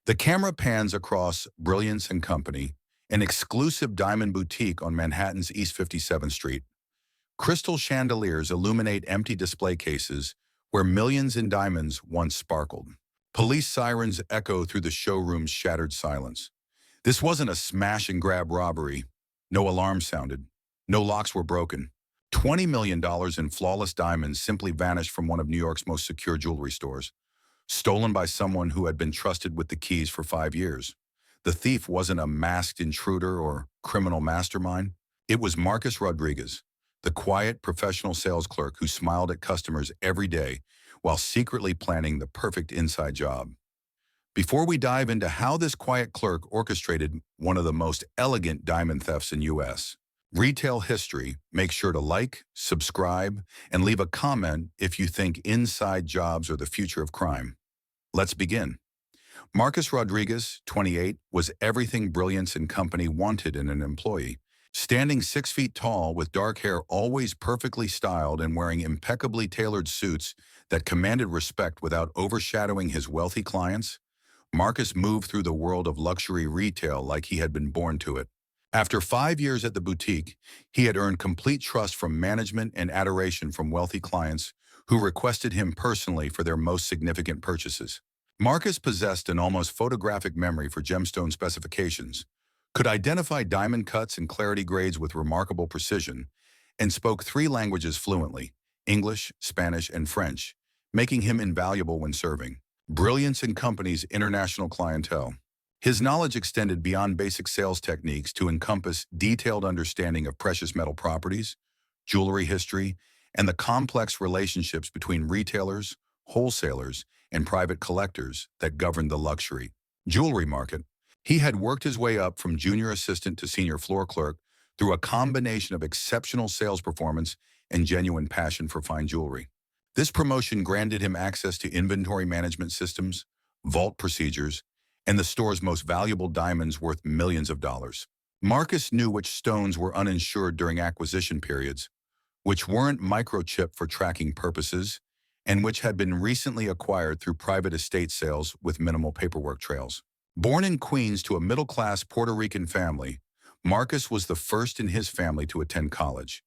The camera pans across Brilliance and Company, an exclusive diamond boutique on Manhattan's East 57th Street. Crystal chandeliers illuminate empty display cases where millions in diamonds once sparkled. Police sirens echo through the showroom's shattered silence. This wasn't a smash-and-grab robbery. No alarm sounded. No locks were broken. $20 million in flawless diamonds simply vanished from one of New York's most secure jewelry stores, stolen by someone who had been trusted with the keys for 5 years. The thief wasn't a masked intruder or criminal mastermind. It was Marcus Rodriguez, the quiet professional sales clerk who smiled at customers every day while secretly planning the perfect inside job. Before we dive into how this quiet clerk orchestrated one of the most elegant diamond thefts in U.S. retail history, make sure to like, subscribe, and leave a comment if you think inside jobs are the future of crime. Let's begin. Marcus Rodriguez, 28, was everything Brilliance and Company wanted in an employee. Standing 6 feet tall with dark hair always perfectly styled and wearing impeccably tailored suits that commanded respect without overshadowing his wealthy clients, Marcus moved through the world of luxury retail like he had been born to it. After 5 years at the boutique, he had earned complete trust from management and adoration from wealthy clients who requested him personally for their most significant purchases. Marcus possessed an almost photographic memory for gemstone specifications, could identify diamond cuts and clarity grades with remarkable precision, and spoke 3 languages fluently: English, Spanish, and French, making him invaluable when serving Brilliance and Company's international clientele. His knowledge extended beyond basic sales techniques to encompass detailed understanding of precious metal properties, jewelry history, and the complex relationships between retailers, wholesalers, and private collectors that governed the luxury jewelry market. He had worked his way up from junior assistant to senior floor clerk through a combination of exceptional sales performance and genuine passion for fine jewelry. This promotion granted him access to inventory management systems, vault procedures, and the store's most valuable diamonds worth millions of dollars. Marcus knew which stones were uninsured during acquisition periods, which weren't microchipped for tracking purposes, and which had been recently acquired through private estate sales with minimal paperwork trails. Born in Queens to a middle-class Puerto Rican family, Marcus was the first in his family to attend college,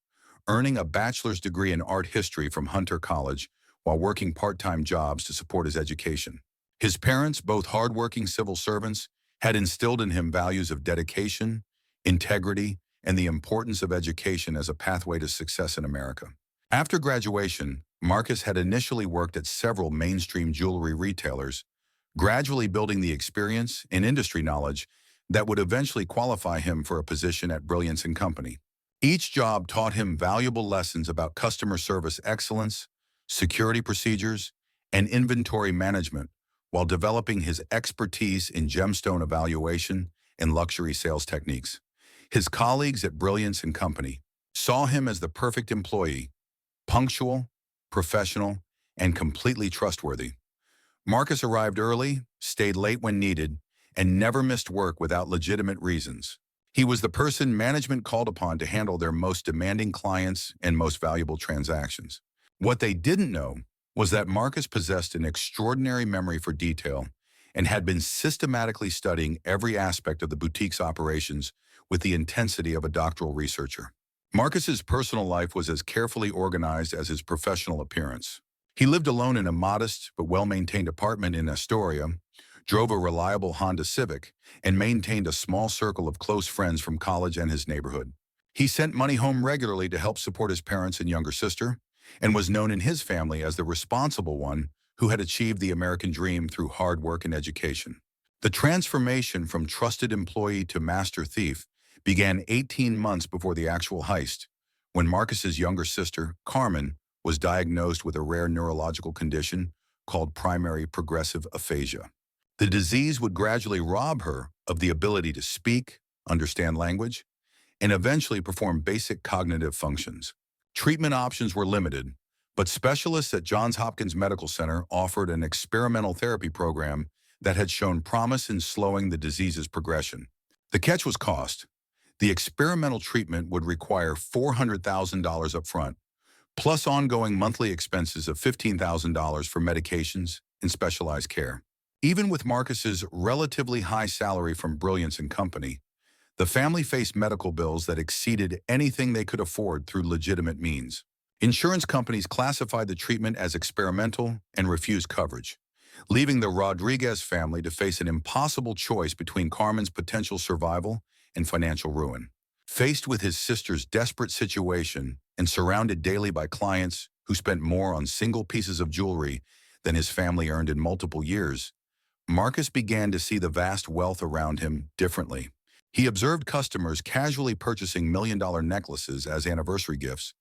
earning a bachelor's degree in art history from Hunter College while working part-time jobs to support his education. His parents, both hard-working civil servants, had instilled in him values of dedication, integrity, and the importance of education as a pathway to success in America. After graduation, Marcus had initially worked at several mainstream jewelry retailers, gradually building the experience and industry knowledge that would eventually qualify him for a position at Brilliance and Company. Each job taught him valuable lessons about customer service excellence, security procedures, and inventory management, while developing his expertise in gemstone evaluation and luxury sales techniques. His colleagues at Brilliance and Company saw him as the perfect employee, punctual, professional, and completely trustworthy. Marcus arrived early, stayed late when needed, and never missed work without legitimate reasons. He was the person management called upon to handle their most demanding clients and most valuable transactions. What they didn't know was that Marcus possessed an extraordinary memory for detail and had been systematically studying every aspect of the boutique's operations with the intensity of a doctoral researcher. Marcus's personal life was as carefully organized as his professional appearance. He lived alone in a modest but well-maintained apartment in Astoria, drove a reliable Honda Civic, and maintained a small circle of close friends from college and his neighborhood. He sent money home regularly to help support his parents and younger sister, and was known in his family as the responsible one who had achieved the American dream through hard work and education. The transformation from trusted employee to master thief began 18 months before the actual heist, when Marcus's younger sister, Carmen, was diagnosed with a rare neurological condition called primary progressive aphasia. The disease would gradually rob her of the ability to speak, understand language, and eventually perform basic cognitive functions. Treatment options were limited, but specialists at Johns Hopkins Medical Center offered an experimental therapy program that had shown promise in slowing the disease's progression. The catch was cost. The experimental treatment would require $400,000 up front, plus ongoing monthly expenses of $15,000 for medications and specialized care. Even with Marcus's relatively high salary from Brilliance and Company, the family faced medical bills that exceeded anything they could afford through legitimate means. Insurance companies classified the treatment as experimental and refused coverage, leaving the Rodriguez family to face an impossible choice between Carmen's potential survival and financial ruin. Faced with his sister's desperate situation and surrounded daily by clients who spent more on single pieces of jewelry than his family earned in multiple years, Marcus began to see the vast wealth around him differently. He observed customers casually purchasing million-dollar necklaces as anniversary gifts,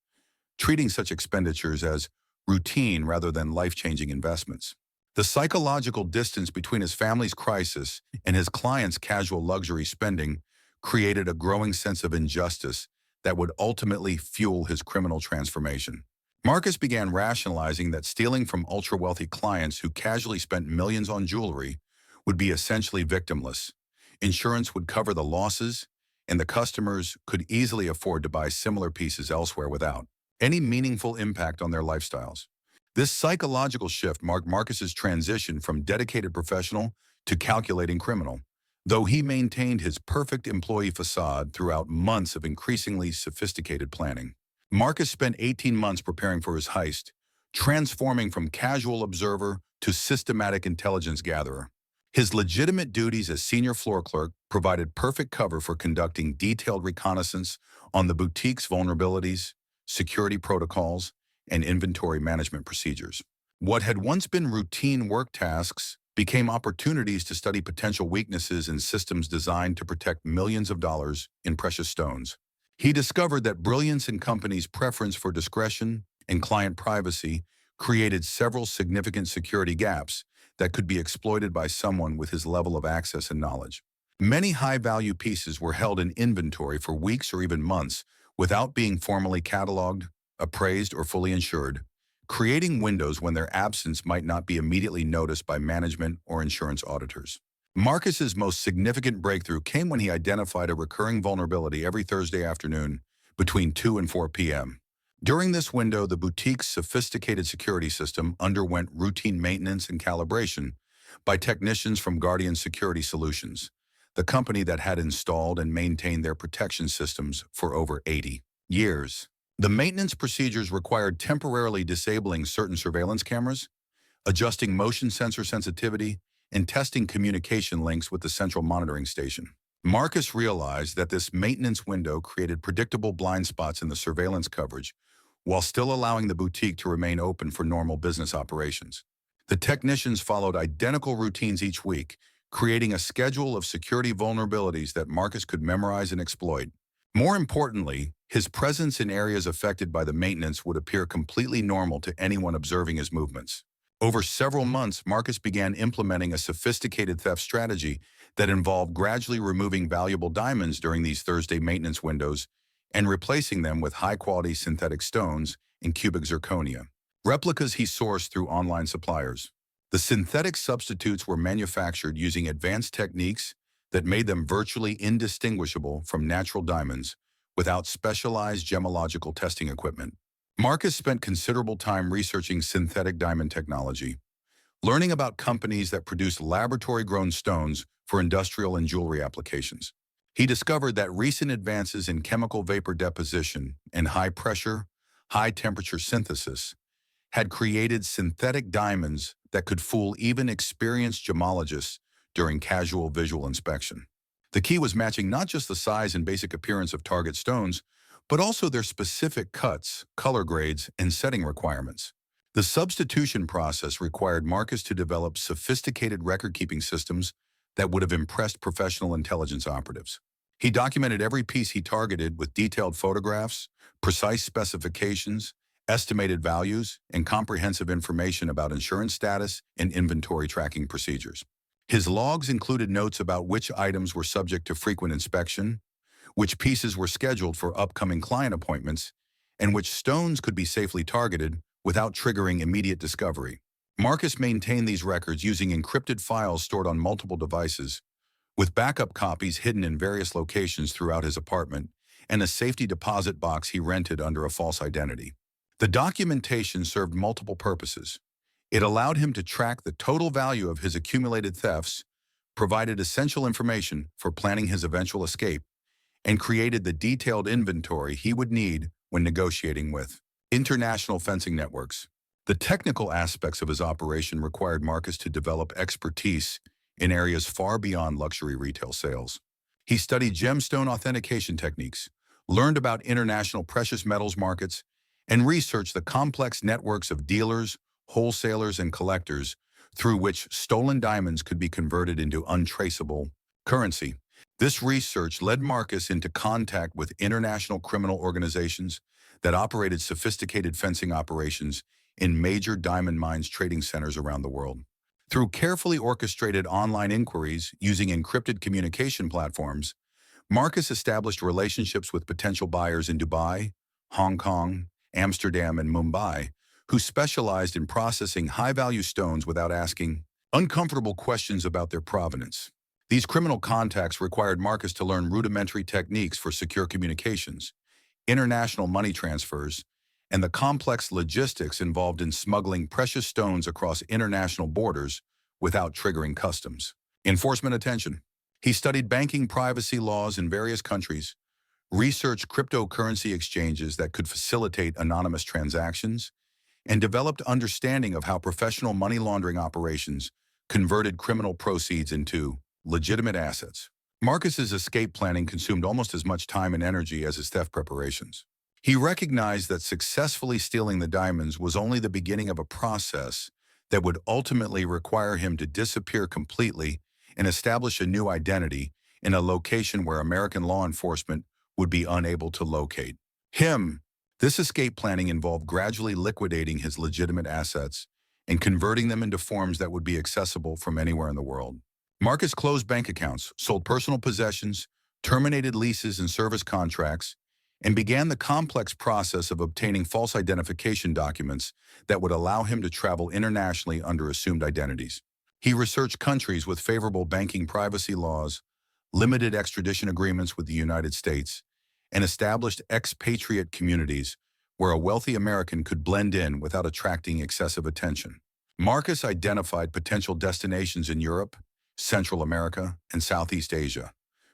treating such expenditures as routine rather than life-changing investments. The psychological distance between his family's crisis and his clients' casual luxury spending created a growing sense of injustice that would ultimately fuel his criminal transformation. Marcus began rationalizing that stealing from ultra-wealthy clients who casually spent millions on jewelry would be essentially victimless. Insurance would cover the losses, and the customers could easily afford to buy similar pieces elsewhere without any meaningful impact on their lifestyles. This psychological shift marked Marcus's transition from dedicated professional to calculating criminal. Though he maintained his perfect employee facade throughout months of increasingly sophisticated planning. Marcus spent 18 months preparing for his heist, transforming from casual observer to systematic intelligence gatherer. His legitimate duties as senior floor clerk provided perfect cover for conducting detailed reconnaissance on the boutique's vulnerabilities, security protocols, and inventory management procedures. What had once been routine work tasks became opportunities to study potential weaknesses in systems designed to protect millions of dollars in precious stones. He discovered that Brilliance and Company's preference for discretion and client privacy created several significant security gaps that could be exploited by someone with his level of access and knowledge. Many high-value pieces were held in inventory for weeks or even months without being formally cataloged, appraised, or fully insured, creating windows when their absence might not be immediately noticed by management or insurance auditors. Marcus's most significant breakthrough came when he identified a recurring vulnerability every Thursday afternoon between 2 and 4 p.m. During this window, the boutique's sophisticated security system underwent routine maintenance and calibration by technicians from Guardian Security Solutions, the company that had installed and maintained their protection systems for over 80 years. The maintenance procedures required temporarily disabling certain surveillance cameras, adjusting motion sensor sensitivity, and testing communication links with the central monitoring station. Marcus realized that this maintenance window created predictable blind spots in the surveillance coverage, while still allowing the boutique to remain open for normal business operations. The technicians followed identical routines each week, creating a schedule of security vulnerabilities that Marcus could memorize and exploit. More importantly, his presence in areas affected by the maintenance would appear completely normal to anyone observing his movements. Over several months, Marcus began implementing a sophisticated theft strategy that involved gradually removing valuable diamonds during these Thursday maintenance windows and replacing them with high-quality synthetic stones and cubic zirconia, replicas he sourced through online suppliers. The synthetic substitutes were manufactured using advanced techniques that made them virtually indistinguishable from natural diamonds without specialized gemological testing equipment. Marcus spent considerable time researching synthetic diamond technology, learning about companies that produce laboratory-grown stones for industrial and jewelry applications. He discovered that recent advances in chemical vapor deposition and high-pressure, high-temperature synthesis had created synthetic diamonds that could fool even experienced gemologists during casual visual inspection. The key was matching not just the size and basic appearance of target stones, but also their specific cuts, color grades, and setting requirements. The substitution process required Marcus to develop sophisticated record-keeping systems that would have impressed professional intelligence operatives. He documented every piece he targeted with detailed photographs, precise specifications, estimated values, and comprehensive information about insurance status and inventory tracking procedures. His logs included notes about which items were subject to frequent inspection, which pieces were scheduled for upcoming client appointments, and which stones could be safely targeted without triggering immediate discovery. Marcus maintained these records using encrypted files stored on multiple devices, with backup copies hidden in various locations throughout his apartment and a safety deposit box he rented under a false identity. The documentation served multiple purposes. It allowed him to track the total value of his accumulated thefts, provided essential information for planning his eventual escape, and created the detailed inventory he would need when negotiating with international fencing networks. The technical aspects of his operation required Marcus to develop expertise in areas far beyond luxury retail sales. He studied gemstone authentication techniques, learned about international precious metals markets, and researched the complex networks of dealers, wholesalers, and collectors through which stolen diamonds could be converted into untraceable currency. This research led Marcus into contact with international criminal organizations that operated sophisticated fencing operations in major diamond mines trading centers around the world. Through carefully orchestrated online inquiries using encrypted communication platforms, Marcus established relationships with potential buyers in Dubai, Hong Kong, Amsterdam, and Mumbai, who specialized in processing high-value stones without asking uncomfortable questions about their provenance. These criminal contacts required Marcus to learn rudimentary techniques for secure communications, international money transfers, and the complex logistics involved in smuggling precious stones across international borders without triggering customs enforcement attention. He studied banking privacy laws in various countries, researched cryptocurrency exchanges that could facilitate anonymous transactions, and developed understanding of how professional money laundering operations converted criminal proceeds into legitimate assets. Marcus's escape planning consumed almost as much time and energy as his theft preparations. He recognized that successfully stealing the diamonds was only the beginning of a process that would ultimately require him to disappear completely and establish a new identity in a location where American law enforcement would be unable to locate him. This escape planning involved gradually liquidating his legitimate assets and converting them into forms that would be accessible from anywhere in the world. Marcus closed bank accounts, sold personal possessions, terminated leases and service contracts, and began the complex process of obtaining false identification documents that would allow him to travel internationally under assumed identities. He researched countries with favorable banking privacy laws, limited extradition agreements with the United States, and established expatriate communities where a wealthy American could blend in without attracting excessive attention. Marcus identified potential destinations in Europe, Central America, and Southeast Asia,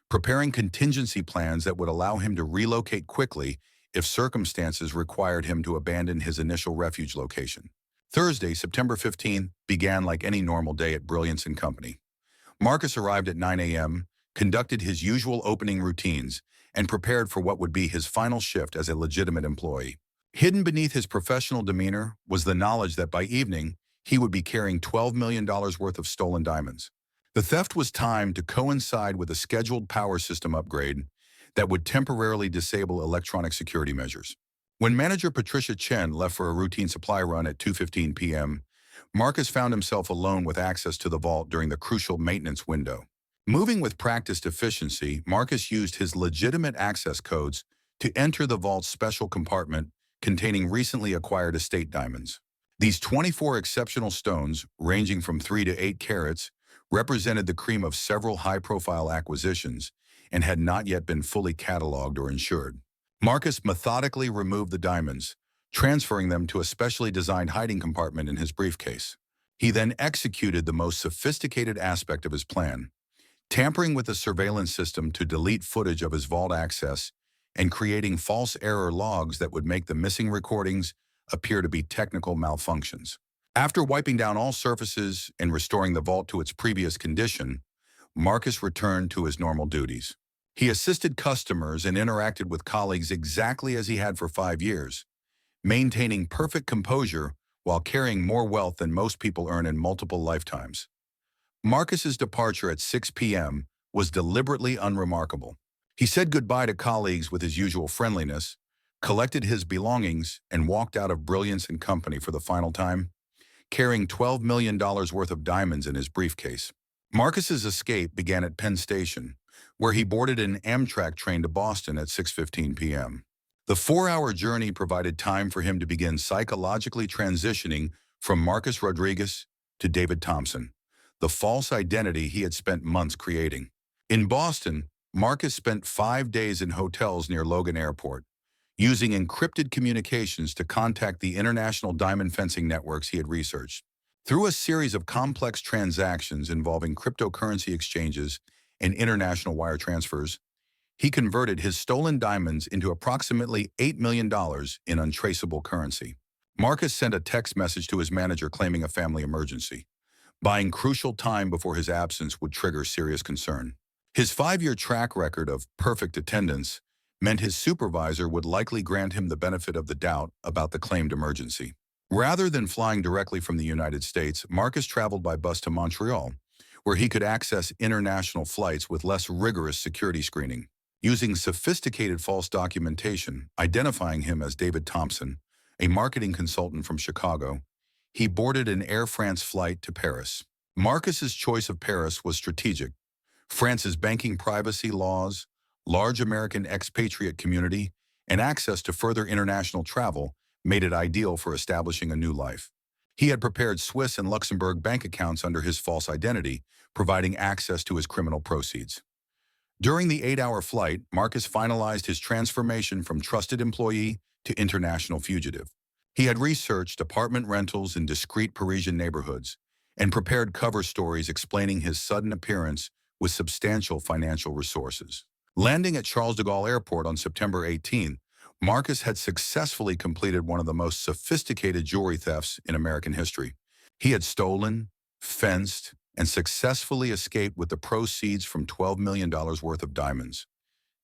preparing contingency plans that would allow him to relocate quickly if circumstances required him to abandon his initial refuge location. Thursday, September 15th, began like any normal day at Brilliance & Company. Marcus arrived at 9 a.m., conducted his usual opening routines, and prepared for what would be his final shift as a legitimate employee. Hidden beneath his professional demeanor was the knowledge that by evening, he would be carrying $12 million worth of stolen diamonds. The theft was timed to coincide with a scheduled power system upgrade that would temporarily disable electronic security measures. When manager Patricia Chen left for a routine supply run at 2:15 p.m., Marcus found himself alone with access to the vault during the crucial maintenance window. Moving with practiced efficiency, Marcus used his legitimate access codes to enter the vault's special compartment containing recently acquired estate diamonds. These 24 exceptional stones, ranging from 3 to 8 carats, represented the cream of several high-profile acquisitions and had not yet been fully cataloged or insured. Marcus methodically removed the diamonds, transferring them to a specially designed hiding compartment in his briefcase. He then executed the most sophisticated aspect of his plan, tampering with the surveillance system to delete footage of his vault access and creating false error logs that would make the missing recordings appear to be technical malfunctions. After wiping down all surfaces and restoring the vault to its previous condition, Marcus returned to his normal duties. He assisted customers and interacted with colleagues exactly as he had for 5 years, maintaining perfect composure while carrying more wealth than most people earn in multiple lifetimes. Marcus's departure at 6 p.m. was deliberately unremarkable. He said goodbye to colleagues with his usual friendliness, collected his belongings, and walked out of Brilliance & Company for the final time, carrying $12 million worth of diamonds in his briefcase. Marcus's escape began at Penn Station, where he boarded an Amtrak train to Boston at 6:15 p.m. The 4-hour journey provided time for him to begin psychologically transitioning from Marcus Rodriguez to David Thompson, the false identity he had spent months creating. In Boston, Marcus spent 5 days in hotels near Logan Airport, using encrypted communications to contact the international diamond fencing networks he had researched. Through a series of complex transactions involving cryptocurrency exchanges and international wire transfers, he converted his stolen diamonds into approximately $8 million in untraceable currency. Marcus sent a text message to his manager claiming a family emergency, buying crucial time before his absence would trigger serious concern. His 5-year track record of perfect attendance meant his supervisor would likely grant him the benefit of the doubt about the claimed emergency. Rather than flying directly from the United States, Marcus traveled by bus to Montreal, where he could access international flights with less rigorous security screening. Using sophisticated false documentation, identifying him as David Thompson, a marketing consultant from Chicago, he boarded an Air France flight to Paris. Marcus's choice of Paris was strategic. France's banking privacy laws, large American expatriate community, and access to further international travel made it ideal for establishing a new life. He had prepared Swiss and Luxembourg bank accounts under his false identity, providing access to his criminal proceeds. During the 8-hour flight, Marcus finalized his transformation from trusted employee to international fugitive. He had researched apartment rentals in discreet Parisian neighborhoods and prepared cover stories explaining his sudden appearance with substantial financial resources. Landing at Charles de Gaulle Airport on September 18, Marcus had successfully completed one of the most sophisticated jewelry thefts in American history. He had stolen, fenced, and successfully escaped with the proceeds from $12 million worth of diamonds,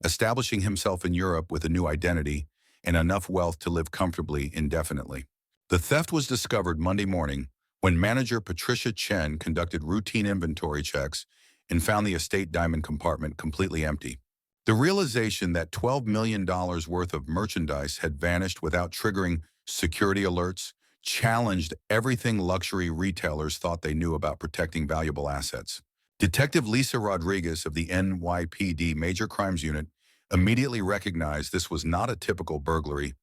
establishing himself in Europe with a new identity and enough wealth to live comfortably indefinitely. The theft was discovered Monday morning when manager Patricia Chen conducted routine inventory checks and found the estate diamond compartment completely empty. The realization that $12 million worth of merchandise had vanished without triggering security alerts challenged everything luxury retailers thought they knew about protecting valuable assets. Detective Lisa Rodriguez of the NYPD Major Crimes Unit immediately recognized this was not a typical burglary,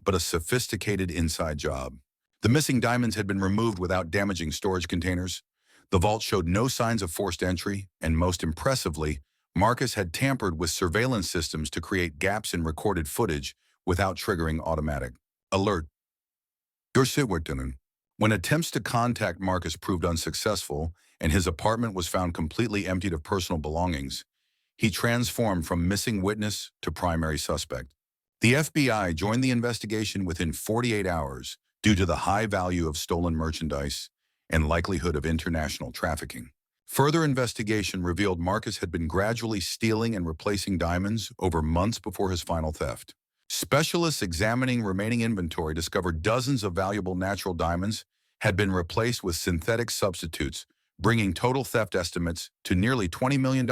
but a sophisticated inside job. The missing diamonds had been removed without damaging storage containers. The vault showed no signs of forced entry, and most impressively, Marcus had tampered with surveillance systems to create gaps in recorded footage without triggering automatic alert. When attempts to contact Marcus proved unsuccessful and his apartment was found completely emptied of personal belongings, he transformed from missing witness to primary suspect. The FBI joined the investigation within 48 hours due to the high value of stolen merchandise and likelihood of international trafficking. Further investigation revealed Marcus had been gradually stealing and replacing diamonds over months before his final theft. Specialists examining remaining inventory discovered dozens of valuable natural diamonds had been replaced with synthetic substitutes, bringing total theft estimates to nearly $20 million.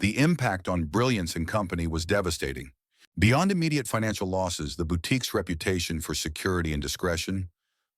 The impact on Brilliance and Company was devastating. Beyond immediate financial losses, the boutique's reputation for security and discretion,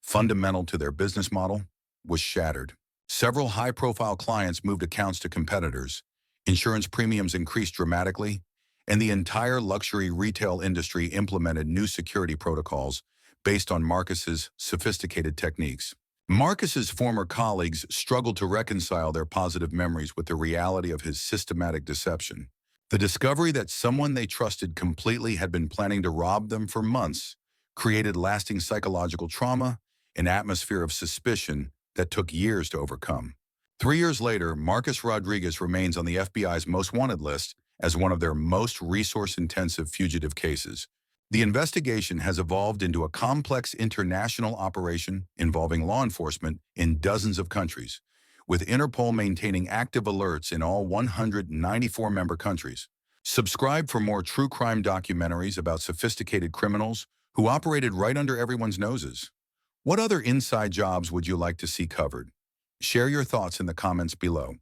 fundamental to their business model, was shattered. Several high-profile clients moved accounts to competitors, insurance premiums increased dramatically, and the entire luxury retail industry implemented new security protocols based on Marcus's sophisticated techniques. Marcus's former colleagues struggled to reconcile their positive memories with the reality of his systematic deception. The discovery that someone they trusted completely had been planning to rob them for months created lasting psychological trauma, an atmosphere of suspicion that took years to overcome. 3 years later, Marcus Rodriguez remains on the FBI's most wanted list as one of their most resource-intensive fugitive cases. The investigation has evolved into a complex international operation involving law enforcement in dozens of countries, with Interpol maintaining active alerts in all 194 member countries. Subscribe for more true crime documentaries about sophisticated criminals who operated right under everyone's noses. What other inside jobs would you like to see covered? Share your thoughts in the comments below.